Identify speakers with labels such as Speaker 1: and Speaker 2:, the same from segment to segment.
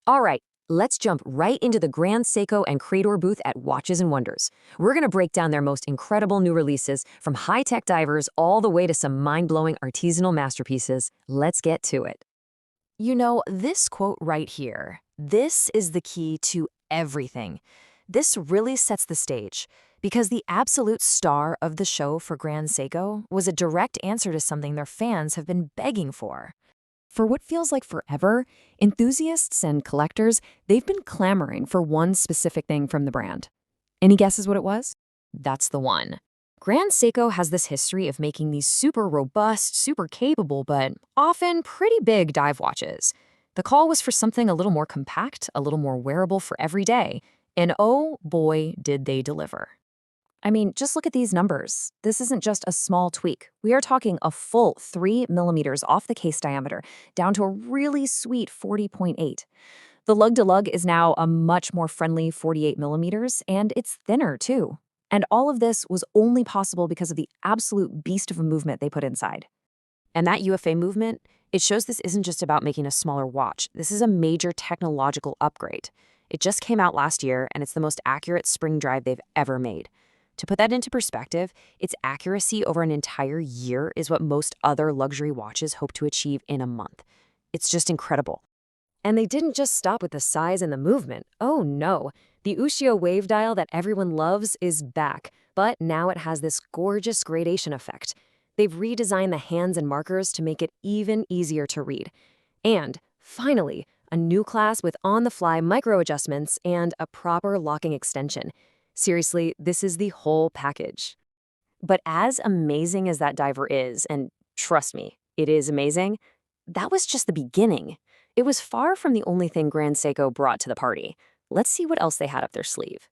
Speaker 1: All right, let's jump right into the Grand Seiko and Credor booth at Watches and Wonders. We're going to break down their most incredible new releases, from high-tech divers all the way to some mind-blowing artisanal masterpieces. Let's get to it. You know, this quote right here, this is the key to everything. This really sets the stage, because the absolute star of the show for Grand Seiko was a direct answer to something their fans have been begging for. For what feels like forever, enthusiasts and collectors, they've been clamoring for one specific thing from the brand. Any guesses what it was? That's the one. Grand Seiko has this history of making these super robust, super capable, but often pretty big dive watches. The call was for something a little more compact, a little more wearable for every day, and oh boy, did they deliver. I mean, just look at these numbers. This isn't just a small tweak. We are talking a full 3 millimeters off the case diameter, down to a really sweet 40.8. The lug-to-lug is now a much more friendly 48 millimeters, and it's thinner too. And all of this was only possible because of the absolute beast of a movement they put inside. And that UFA movement, it shows this isn't just about making a smaller watch. This is a major technological upgrade. It just came out last year, and it's the most accurate spring drive they've ever made. To put that into perspective, its accuracy over an entire year is what most other luxury watches hope to achieve in a month. It's just incredible. And they didn't just stop with the size and the movement. Oh no, the Ushio wave dial that everyone loves is back, but now it has this gorgeous gradation effect. They've redesigned the hands and markers to make it even easier to read. And, finally, a new class with on-the-fly micro adjustments and a proper locking extension. Seriously, this is the whole package. But as amazing as that diver is, and trust me, it is amazing, that was just the beginning. It was far from the only thing Grand Seiko brought to the party. Let's see what else they had up their sleeve.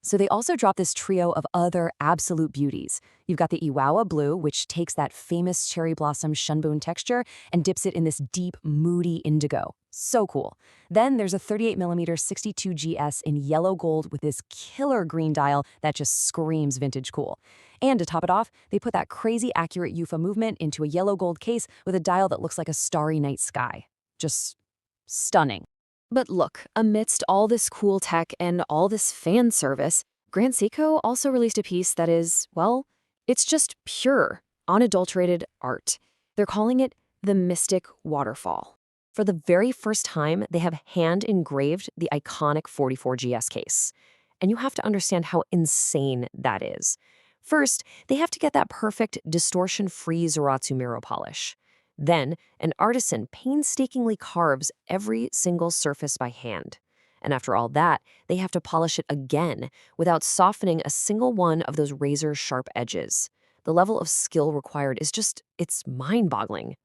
Speaker 1: So they also dropped this trio of other absolute beauties. You've got the Iwao Blue, which takes that famous cherry blossom shunbun texture and dips it in this deep, moody indigo. So cool. Then there's a 38mm 62GS in yellow gold with this killer green dial that just screams vintage cool. And to top it off, they put that crazy accurate UFA movement into a yellow gold case with a dial that looks like a starry night sky. Just stunning. But look, amidst all this cool tech and all this fan service, Grand Seiko also released a piece that is, well, it's just pure, unadulterated art. They're calling it the Mystic Waterfall. For the very first time, they have hand-engraved the iconic 44GS case. And you have to understand how insane that is. First, they have to get that perfect distortion-free Zaratsu mirror polish. Then, an artisan painstakingly carves every single surface by hand. And after all that, they have to polish it again without softening a single one of those razor-sharp edges. The level of skill required is just, it's mind-boggling.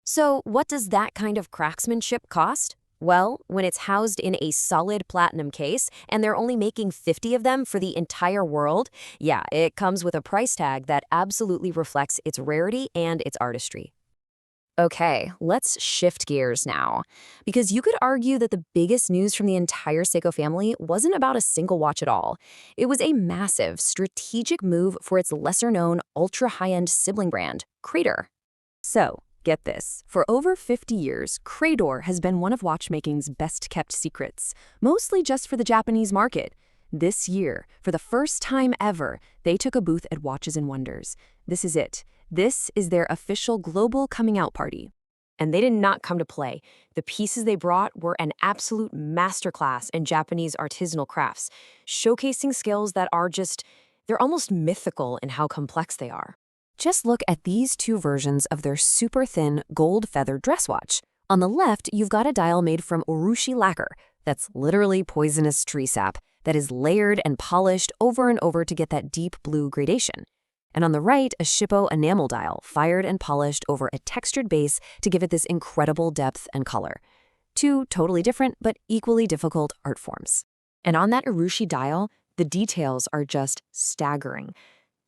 Speaker 1: So, what does that kind of craftsmanship cost? Well, when it's housed in a solid platinum case and they're only making 50 of them for the entire world, yeah, it comes with a price tag that absolutely reflects its rarity and its artistry. Okay, let's shift gears now, because you could argue that the biggest news from the entire Seiko family wasn't about a single watch at all. It was a massive, strategic move for its lesser-known, ultra-high-end sibling brand, Credor. So, get this. For over 50 years, Credor has been one of watchmaking's best-kept secrets, mostly just for the Japanese market. This year, for the first time ever, they took a booth at Watches and Wonders. This is it. This is their official global coming out party. And they did not come to play. The pieces they brought were an absolute masterclass in Japanese artisanal crafts, showcasing skills that are just, they're almost mythical in how complex they are. Just look at these two versions of their super thin gold feather dress watch. On the left, you've got a dial made from urushi lacquer, that's literally poisonous tree sap, that is layered and polished over and over to get that deep blue gradation. And on the right, a Shippo enamel dial, fired and polished over a textured base to give it this incredible depth and color. Two totally different but equally difficult art forms. And on that urushi dial, the details are just staggering.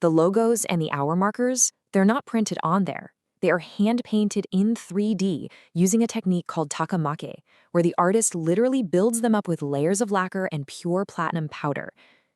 Speaker 1: The logos and the hour markers, they're not printed on there. They are hand-painted in 3D using a technique called takamake, where the artist literally builds them up with layers of lacquer and pure platinum powder.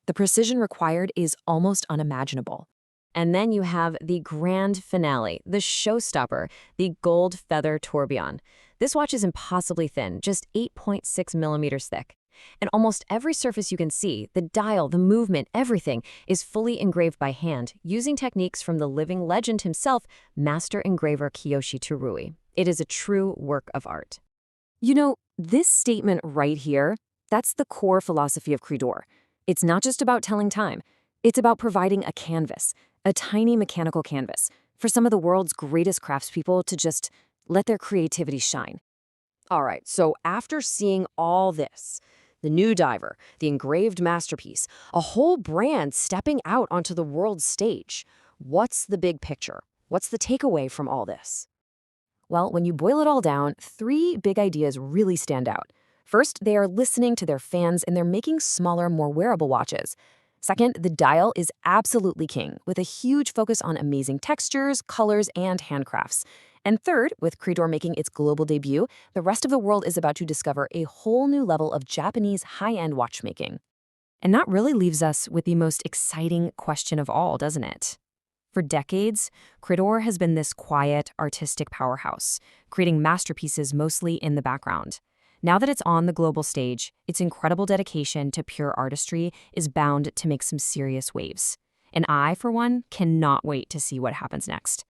Speaker 1: The precision required is almost unimaginable. And then you have the grand finale, the showstopper, the gold feather tourbillon. This watch is impossibly thin, just 8.6 millimeters thick. And almost every surface you can see, the dial, the movement, everything, is fully engraved by hand, using techniques from the living legend himself, master engraver Kiyoshi Tsurui. It is a true work of art. You know, this statement right here, that's the core philosophy of Credor. It's not just about telling time. It's about providing a canvas, a tiny mechanical canvas, for some of the world's greatest craftspeople to just let their creativity shine. All right, so after seeing all this, the new diver, the engraved masterpiece, a whole brand stepping out onto the world stage, what's the big picture? What's the takeaway from all this? Well, when you boil it all down, three big ideas really stand out. First, they are listening to their fans and they're making smaller, more wearable watches. Second, the dial is absolutely king, with a huge focus on amazing textures, colors, and handcrafts. And third, with Credor making its global debut, the rest of the world is about to discover a whole new level of Japanese high-end watchmaking. And that really leaves us with the most exciting question of all, doesn't it? For decades, Credor has been this quiet, artistic powerhouse, creating masterpieces mostly in the background. Now that it's on the global stage, its incredible dedication to pure artistry is bound to make some serious waves. And I, for one, cannot wait to see what happens next.